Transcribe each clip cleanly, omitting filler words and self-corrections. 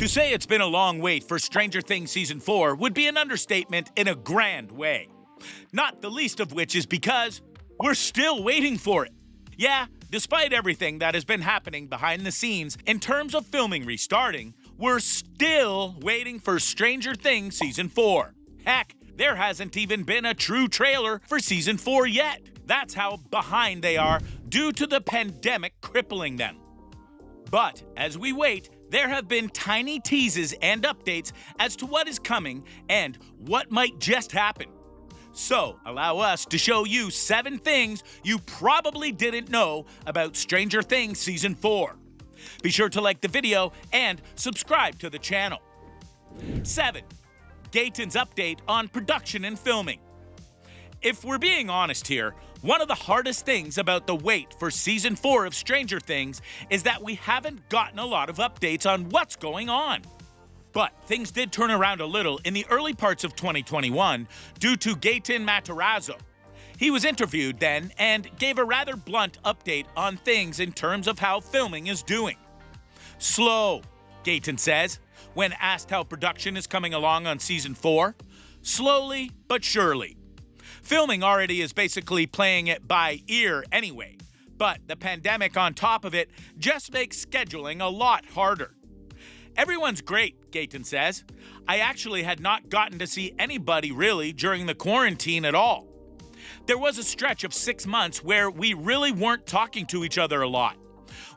To say it's been a long wait for Stranger Things Season 4 would be an understatement in a grand way. Not the least of which is because we're still waiting for it. Yeah, despite everything that has been happening behind the scenes in terms of filming restarting, we're still waiting for Stranger Things Season 4. Heck, there hasn't even been a true trailer for Season 4 yet. That's how behind they are due to the pandemic crippling them. But as we wait, there have been tiny teases and updates as to what is coming and what might just happen. So, allow us to show you 7 things you probably didn't know about Stranger Things Season 4. Be sure to like the video and subscribe to the channel. 7. GATEN'S update on production and filming. If we're being honest here, one of the hardest things about the wait for Season 4 of Stranger Things is that we haven't gotten a lot of updates on what's going on. But things did turn around a little in the early parts of 2021 due to Gaten Matarazzo. He was interviewed then and gave a rather blunt update on things in terms of how filming is doing. Slow, Gaten says, when asked how production is coming along on Season 4. Slowly but surely. Filming already is basically playing it by ear anyway, but the pandemic on top of it just makes scheduling a lot harder. Everyone's great, Gaten says. I actually had not gotten to see anybody really during the quarantine at all. There was a stretch of 6 months where we really weren't talking to each other a lot.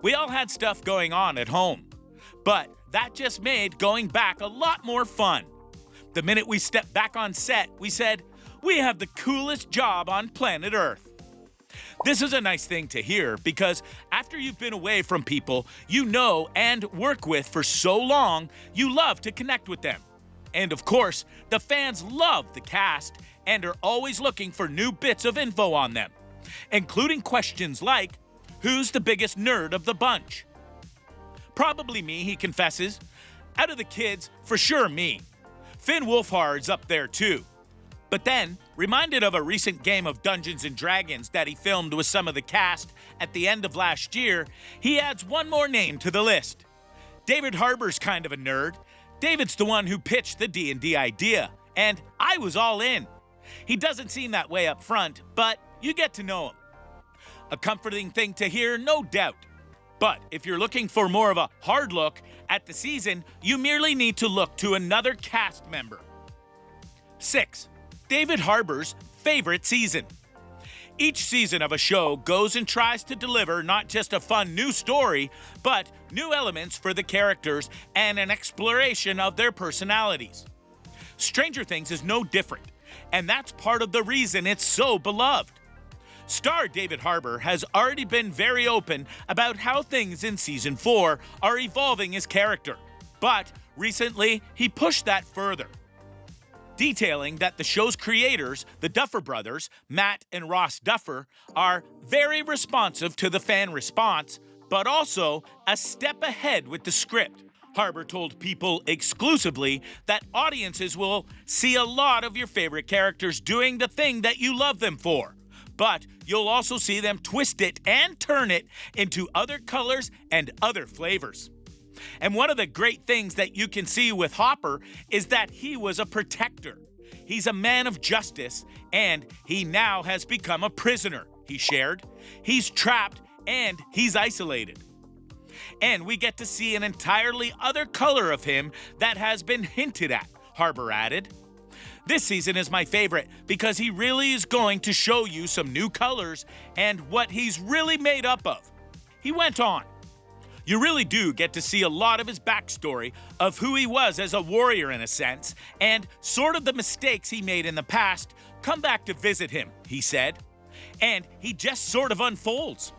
We all had stuff going on at home. But that just made going back a lot more fun. The minute we stepped back on set, we said, we have the coolest job on planet Earth. This is a nice thing to hear because after you've been away from people you know and work with for so long, you love to connect with them. And of course, the fans love the cast and are always looking for new bits of info on them, including questions like, who's the biggest nerd of the bunch? Probably me, he confesses. Out of the kids, for sure me. Finn Wolfhard's up there too. But then, reminded of a recent game of Dungeons & Dragons that he filmed with some of the cast at the end of last year, he adds one more name to the list. David Harbour's kind of a nerd. David's the one who pitched the D&D idea, and I was all in. He doesn't seem that way up front, but you get to know him. A comforting thing to hear, no doubt. But if you're looking for more of a hard look at the season, you merely need to look to another cast member. 6. David Harbour's favorite season. Each season of a show goes and tries to deliver not just a fun new story, but new elements for the characters and an exploration of their personalities. Stranger Things is no different, and that's part of the reason it's so beloved. Star David Harbour has already been very open about how things in Season 4 are evolving his character, but recently he pushed that further, detailing that the show's creators, the Duffer Brothers, Matt and Ross Duffer, are very responsive to the fan response, but also a step ahead with the script. Harbour told People exclusively that audiences will see a lot of your favorite characters doing the thing that you love them for, but you'll also see them twist it and turn it into other colors and other flavors. And one of the great things that you can see with Hopper is that he was a protector. He's a man of justice, and he now has become a prisoner, he shared. He's trapped, and he's isolated. And we get to see an entirely other color of him that has been hinted at, Harbour added. This season is my favorite because he really is going to show you some new colors and what he's really made up of. He went on. You really do get to see a lot of his backstory of who he was as a warrior in a sense, and sort of the mistakes he made in the past come back to visit him, he said. And he just sort of unfolds.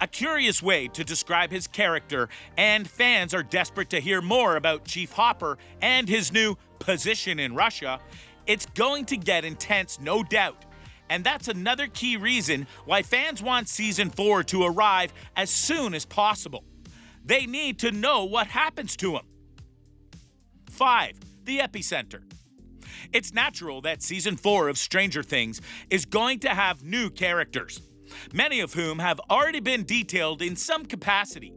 A curious way to describe his character, and fans are desperate to hear more about Chief Hopper and his new position in Russia. It's going to get intense, no doubt. And that's another key reason why fans want Season 4 to arrive as soon as possible. They need to know what happens to him. 5. The Epicenter. It's natural that Season 4 of Stranger Things is going to have new characters, many of whom have already been detailed in some capacity.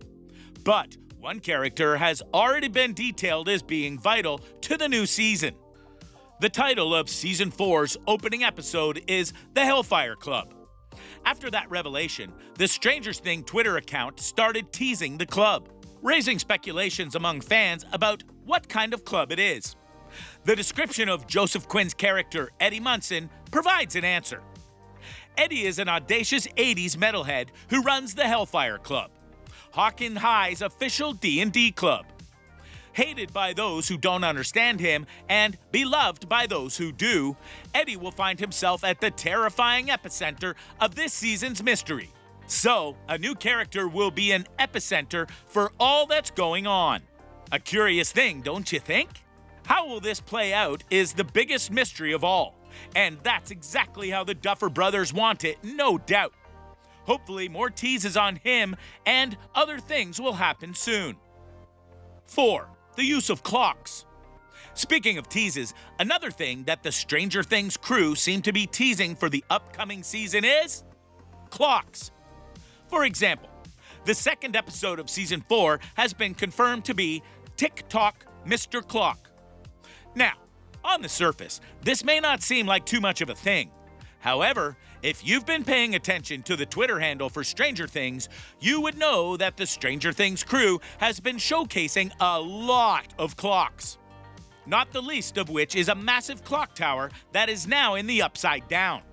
But One character has already been detailed as being vital to the new season. The title of Season 4's opening episode is The Hellfire Club. After that revelation, the Stranger Things Twitter account started teasing the club, raising speculations among fans about what kind of club it is. The description of Joseph Quinn's character, Eddie Munson, provides an answer. Eddie is an audacious 80s metalhead who runs the Hellfire Club, Hawkins High's official D&D club. Hated by those who don't understand him and beloved by those who do, Eddie will find himself at the terrifying epicenter of this season's mystery. So, a new character will be an epicenter for all that's going on. A curious thing, don't you think? How will this play out is the biggest mystery of all, and that's exactly how the Duffer Brothers want it, no doubt. Hopefully more teases on him and other things will happen soon. 4. The use of clocks. Speaking of teases, another thing that the Stranger Things crew seem to be teasing for the upcoming season is clocks. For example, the second episode of Season 4 has been confirmed to be Tick-Tock, Mr. Clock. Now, on the surface, this may not seem like too much of a thing. However, if you've been paying attention to the Twitter handle for Stranger Things, you would know that the Stranger Things crew has been showcasing a lot of clocks. Not the least of which is a massive clock tower that is now in the Upside Down,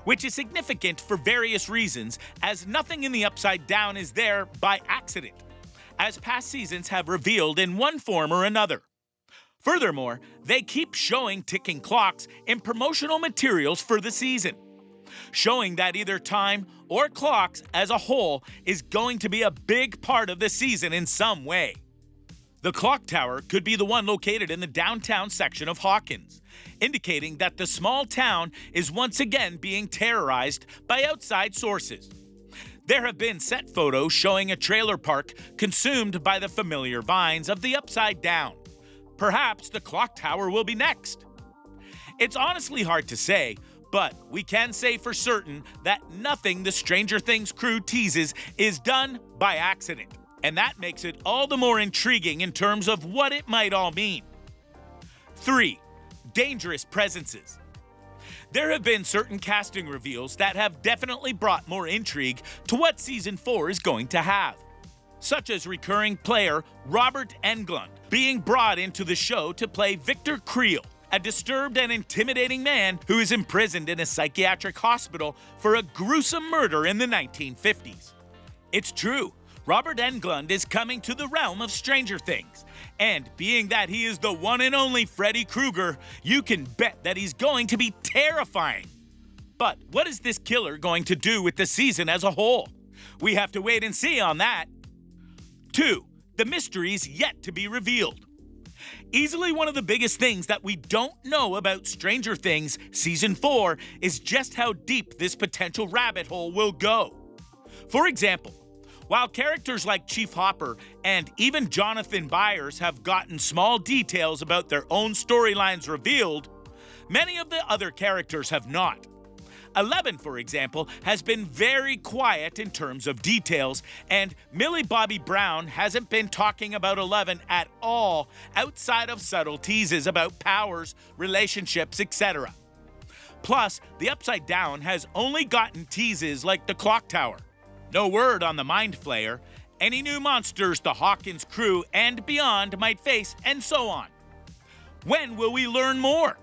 which is significant for various reasons, as nothing in the Upside Down is there by accident, as past seasons have revealed in one form or another. Furthermore, they keep showing ticking clocks in promotional materials for the season, showing that either time or clocks as a whole is going to be a big part of the season in some way. The clock tower could be the one located in the downtown section of Hawkins, indicating that the small town is once again being terrorized by outside sources. There have been set photos showing a trailer park consumed by the familiar vines of the Upside Down. Perhaps the clock tower will be next. It's honestly hard to say, but we can say for certain that nothing the Stranger Things crew teases is done by accident, and that makes it all the more intriguing in terms of what it might all mean. 3. Dangerous presences. There have been certain casting reveals that have definitely brought more intrigue to what Season 4 is going to have, such as recurring player Robert Englund being brought into the show to play Victor Creel, a disturbed and intimidating man who is imprisoned in a psychiatric hospital for a gruesome murder in the 1950s. It's true, Robert Englund is coming to the realm of Stranger Things, and being that he is the one and only Freddy Krueger, you can bet that he's going to be terrifying. But what is this killer going to do with the season as a whole? We have to wait and see on that. 2. The mysteries yet to be revealed. Easily one of the biggest things that we don't know about Stranger Things Season 4 is just how deep this potential rabbit hole will go. For example, while characters like Chief Hopper and even Jonathan Byers have gotten small details about their own storylines revealed, many of the other characters have not. 11, for example, has been very quiet in terms of details, and Millie Bobby Brown hasn't been talking about 11 at all outside of subtle teases about powers, relationships, etc. Plus, the Upside Down has only gotten teases like the clock tower. No word on the Mind Flayer, any new monsters the Hawkins crew and beyond might face, and so on. When will we learn more?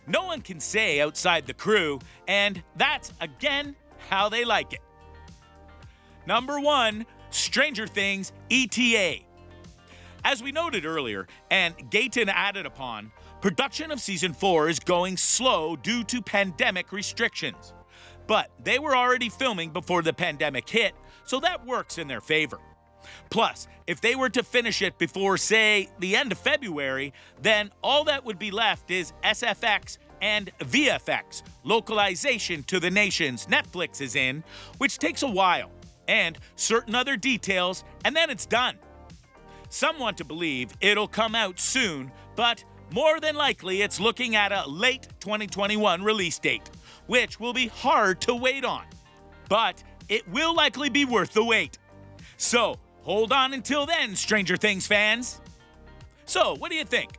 No one can say outside the crew, and that's, again, how they like it. Number 1, Stranger Things ETA. As we noted earlier, and GATEN added upon, production of Season 4 is going slow due to pandemic restrictions. But they were already filming before the pandemic hit, so that works in their favor. Plus, if they were to finish it before, say, the end of February, then all that would be left is SFX and VFX, localization to the nations Netflix is in, which takes a while, and certain other details, and then it's done. Some want to believe it'll come out soon, but more than likely it's looking at a late 2021 release date, which will be hard to wait on. But it will likely be worth the wait. So, hold on until then, Stranger Things fans. So, what do you think?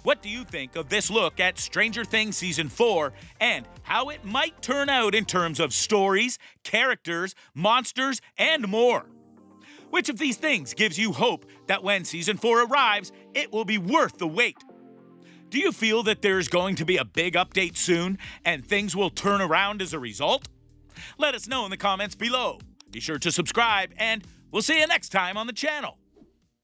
What do you think of this look at Stranger Things Season 4 and how it might turn out in terms of stories, characters, monsters, and more? Which of these things gives you hope that when Season 4 arrives, it will be worth the wait? Do you feel that there's going to be a big update soon and things will turn around as a result? Let us know in the comments below. Be sure to subscribe and we'll see you next time on the channel.